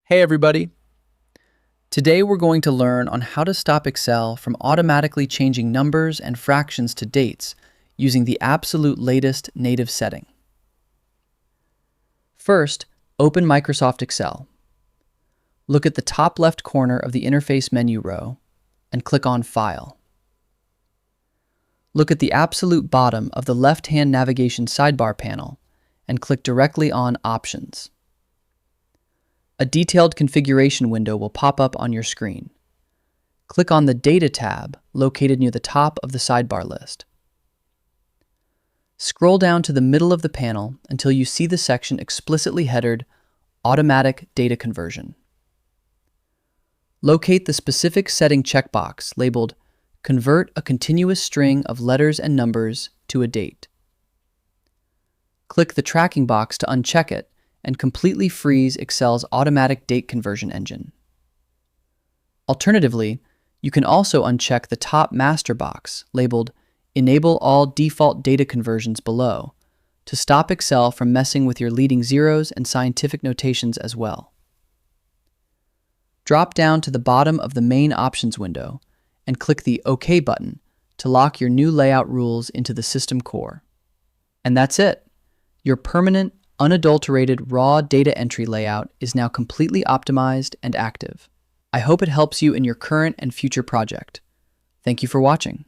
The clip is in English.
Hey everybody! Today we're going to learn on how to stop Excel from automatically changing numbers and fractions to dates using the absolute latest native setting. First, open Microsoft Excel. Look at the top left corner of the interface menu row and click on File. Look at the absolute bottom of the left-hand navigation sidebar panel and click directly on Options. A detailed configuration window will pop up on your screen. Click on the Data tab located near the top of the sidebar list. Scroll down to the middle of the panel until you see the section explicitly headed Automatic Data Conversion. Locate the specific setting checkbox labeled Convert a continuous string of letters and numbers to a date. Click the tracking box to uncheck it and completely freeze Excel's automatic date conversion engine. Alternatively, you can also uncheck the top master box labeled Enable all default data conversions below to stop Excel from messing with your leading zeros and scientific notations as well. Drop down to the bottom of the main options window and click the OK button to lock your new layout rules into the system core. And that's it. Your permanent, unadulterated raw data entry layout is now completely optimized and active. I hope it helps you in your current and future project. Thank you for watching.